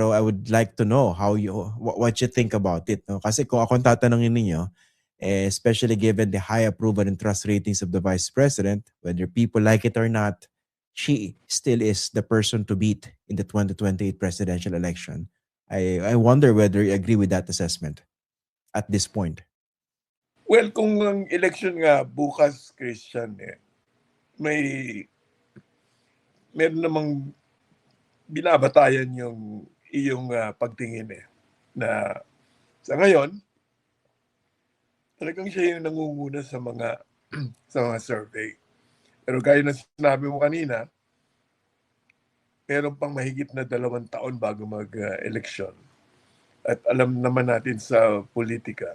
Pero I would like to know what you think about it. No? Kasi kung ako tatanungin ninyo, especially given the high approval and trust ratings of the Vice President, whether people like it or not, she still is the person to beat in the 2028 presidential election. I wonder whether you agree with that assessment at this point. Well, kung ang election nga bukas, Christian, meron namang binabatayan yung iyong pagtingin na sa ngayon talagang siya yung nangunguna sa mga sa mga survey. Pero gaya ng sinabi mo kanina, meron pang mahigit na 2 taon bago mag-eleksyon. At alam naman natin sa politika,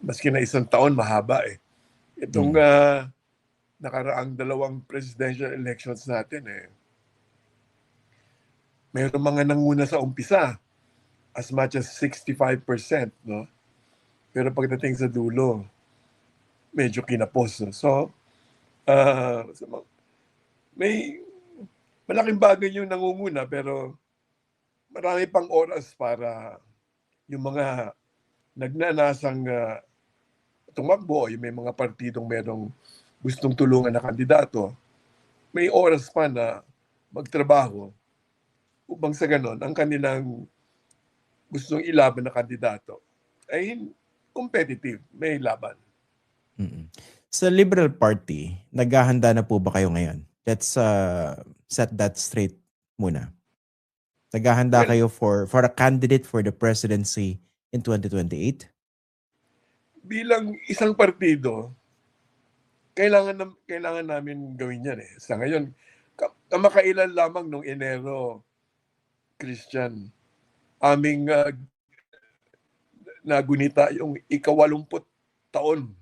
maski na 1 taon mahaba Itong nakaraang 2 presidential elections natin mayroong mga nanguna sa umpisa as much as 65%, no? Pero pagdating sa dulo, medyo kinapos. No? So, may malaking bagay yung nangunguna pero marami pang oras para yung mga nagnanasang tumakbo, yung may mga partidong merong gustong tulungan na kandidato, may oras pa na magtrabaho upang sa ganon, ang kanilang gustong ilaban na kandidato ay competitive, may laban. Sa Liberal Party, naghahanda na po ba kayo ngayon? Let's set that straight muna. Naghahanda kayo for a candidate for the presidency in 2028? Bilang isang partido, kailangan namin gawin yan Sa ngayon, kamakailan lamang nung Enero, Christian, aming nagunita yung ika-80 taon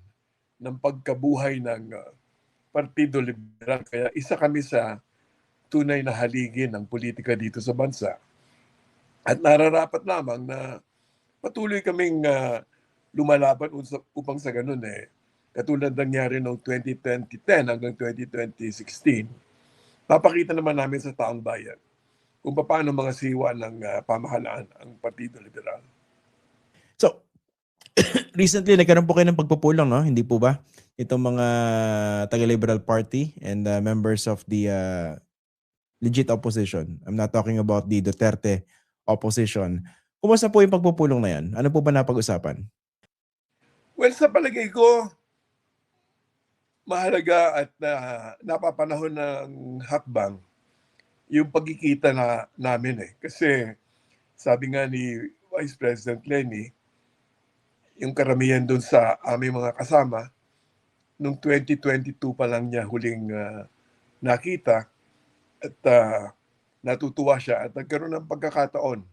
ng pagkabuhay ng Partido Liberal. Kaya isa kami sa tunay na haligi ng politika dito sa bansa. At nararapat lamang na patuloy kaming lumalaban upang sa ganun katulad nangyari noong 2010 hanggang 2016, papakita naman namin sa taong bayan kung paano mga siwa ng pamahalaan ang Partido Liberal. So, recently nagkaroon po kayo ng pagpupulong, no? Hindi po ba? Itong mga taga-Liberal Party and members of the legit opposition. I'm not talking about the Duterte opposition. Kumusta po yung pagpupulong na yan? Ano po ba napag-usapan? Well, sa palagay ko, mahalaga at napapanahon ng hakbang yung pagkikita namin Kasi sabi nga ni Vice President Lenny, yung karamihan doon sa aming mga kasama, noong 2022 pa lang niya huling nakita at natutuwa siya at nagkaroon ng pagkakataon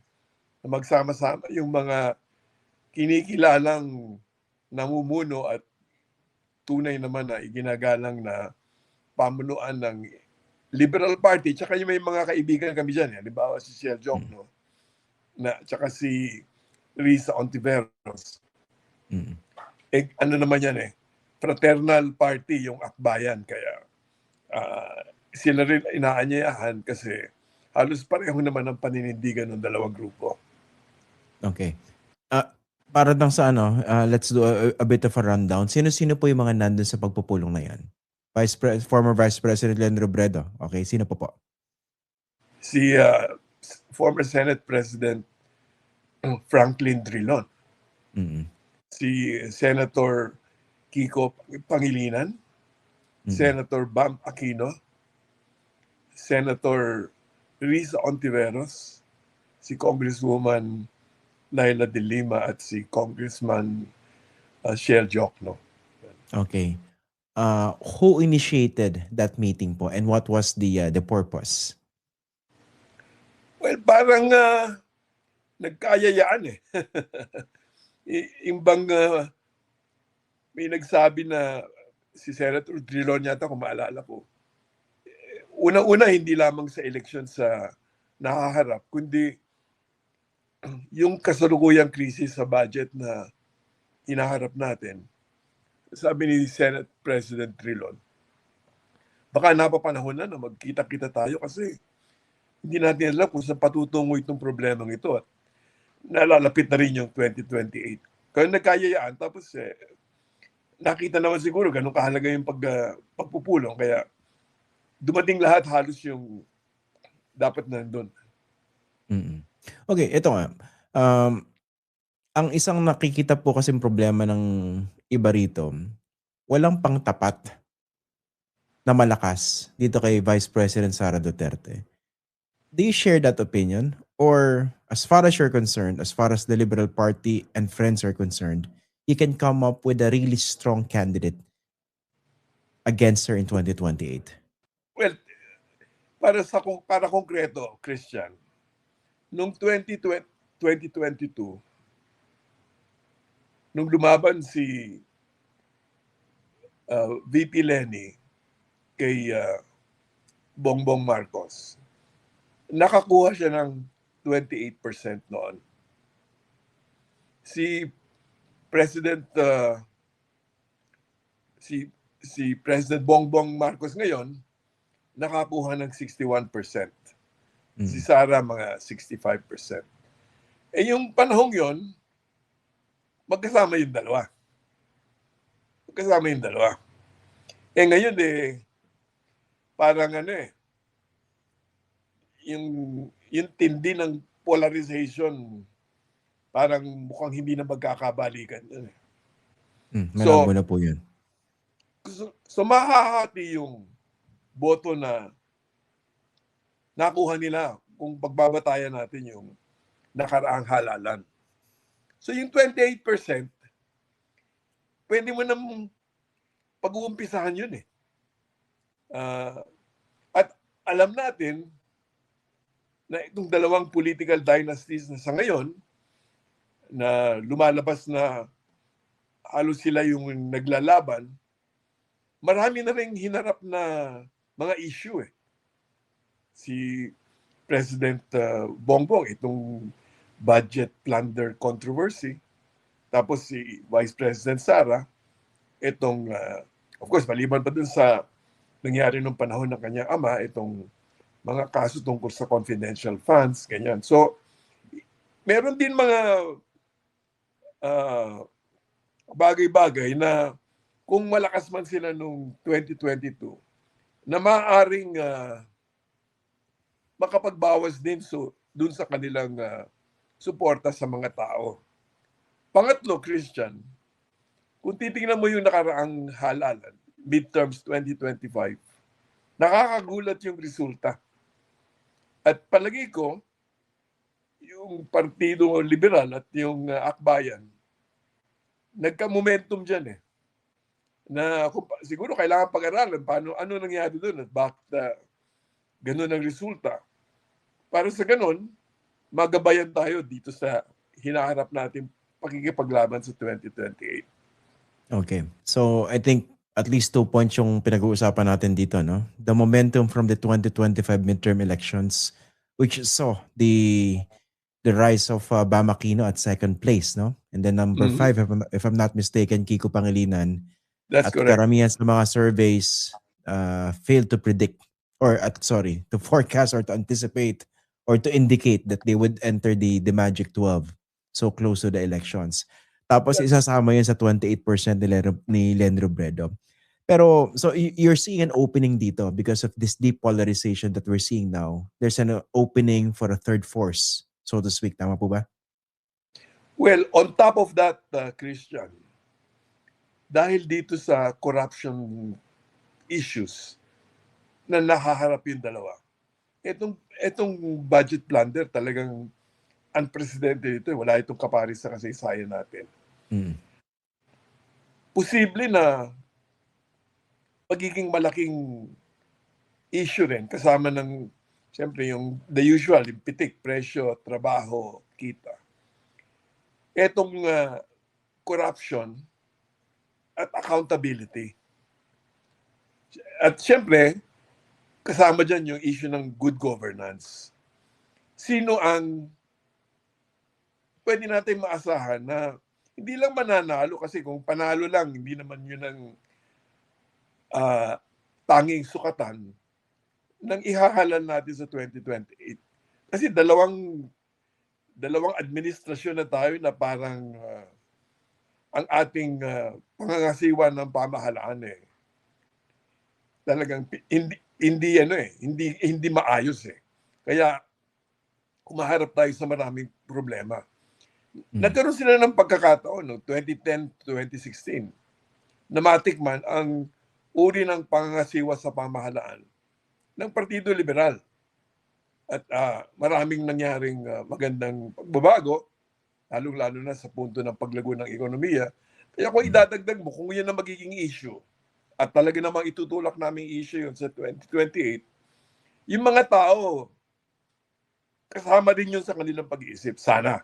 na magsama-sama yung mga kinikilalang namumuno at tunay naman na iginagalang na pamunuan ng Liberal Party. Tsaka yung may mga kaibigan kami dyan. Halimbawa si Shell Jokno tsaka si Risa Ontiveros. Ano naman yan fraternal party yung Akbayan. Kaya sila rin inaanyayahan kasi halos pareho naman ang paninindigan ng dalawang grupo. Okay. Para lang sa let's do a bit of a rundown. Sino-sino po yung mga nandun sa pagpupulong na yan? Former Vice President Len Robredo. Okay, sino po? Si former Senate President Franklin Drilon. Si Senator Kiko Pangilinan, Senator Bam Aquino, Senator Risa Ontiveros, si Congresswoman Laila de Lima at si Congressman Shell Jokno. Okay. Who initiated that meeting po and what was the purpose? Well, parang nagkayayaan Imbang may nagsabi na si Senator Drilon yata kung maalala ko. Una-una hindi lamang sa eleksyon sa nakaharap, kundi yung kasalukuyang krisis sa budget na hinaharap natin. Sabi ni Senate President Drilon, baka napapanahon na magkita-kita tayo kasi hindi natin alam kung saan patutungo itong problemang ito at nalalapit na rin yung 2028. Kaya nagkayayaan, tapos nakita naman siguro ganun kahalaga yung pagpupulong, kaya dumating lahat halos yung dapat nandun. Okay, ito nga. Ang isang nakikita po kasing problema ng iba rito, walang pangtapat na malakas dito kay Vice President Sara Duterte. Do you share that opinion? Or as far as you're concerned, as far as the Liberal Party and friends are concerned, you can come up with a really strong candidate against her in 2028? Well, para konkreto, Christian, noong 2022, nung lumaban si VP Lenny kay Bongbong Marcos, nakakuha siya ng 28% noon. Si President si President Bongbong Marcos ngayon nakakuha ng 61%. Si Sara mga 65%. Yung panahong yon, magkasama yung dalawa. Ngayon parang yung tindi ng polarization, parang mukhang hindi na magkakabalikan. Malabo na po yun. So mahahati yung boto na nakuha nila kung pagbabatayan natin yung nakaraang halalan. So yung 28%, pwede mo nang pag-uumpisahan yun at alam natin na itong dalawang political dynasties na sa ngayon, na lumalabas na halos sila yung naglalaban, marami na rin hinarap na mga issue Si President Bongbong, itong budget plunder controversy. Tapos si Vice President Sara, itong, of course, maliban pa dun sa nangyari nung panahon ng kanyang ama, itong mga kaso tungkol sa confidential funds, ganyan. So, meron din mga bagay-bagay na kung malakas man sila nung 2022, na maaaring makapagbawas din dun sa kanilang suporta sa mga tao. Pangatlo, Christian, kung titingnan mo yung nakaraang halalan, midterms 2025, nakakagulat yung resulta. At palagi ko, yung Partido Liberal at yung Akbayan, nagka-momentum dyan na siguro kailangan pag-aralan ano nangyari doon at bakit ganun ang resulta. Para sa ganun, magabayan tayo dito sa hinaharap natin pakikipaglaban sa 2028. Okay. So I think at least 2 points yung pinag-uusapan natin dito, no? The momentum from the 2025 midterm elections, which saw the rise of Bam Aquino at second place, no? And then number 5, if I'm not mistaken, Kiko Pangilinan. That's at correct. Karamihan sa mga surveys failed to predict to forecast or to anticipate or to indicate that they would enter the Magic 12 so close to the elections. Tapos isasama yun sa 28% ni Len Robredo. Pero so you're seeing an opening dito because of this deep polarization that we're seeing now. There's an opening for a third force, so to speak. Tama po ba? Well, on top of that, Christian, dahil dito sa corruption issues na nahaharap yung dalawa, itong budget plunder talagang unprecedented ito. Wala itong kaparis sa kasaysayan natin. Posible na magiging malaking issue rin kasama ng siyempre yung the usual, yung pitik, presyo, trabaho, kita. Etong corruption at accountability. At siyempre, kasama dyan yung issue ng good governance. Sino ang pwede natin maasahan na hindi lang mananalo, kasi kung panalo lang, hindi naman yun ang tanging sukatan ng ihahalal natin sa 2028. Kasi dalawang administrasyon na tayo na parang ang ating pangangasiwa ng pamahalaan talagang hindi maayos Kaya kumaharap tayo sa maraming problema. Nagkaroon sila ng pagkakataon no 2010 to 2016 na matikman ang uri ng pangangasiwa sa pamahalaan ng Partido Liberal. At maraming nangyaring magandang pagbabago, lalong-lalo na sa punto ng paglago ng ekonomiya. Kaya kung idadagdag mo, kung yan ang magiging issue, at talaga namang itutulak naming issue yun sa 2028, yung mga tao, kasama din yun sa kanilang pag-iisip. Sana.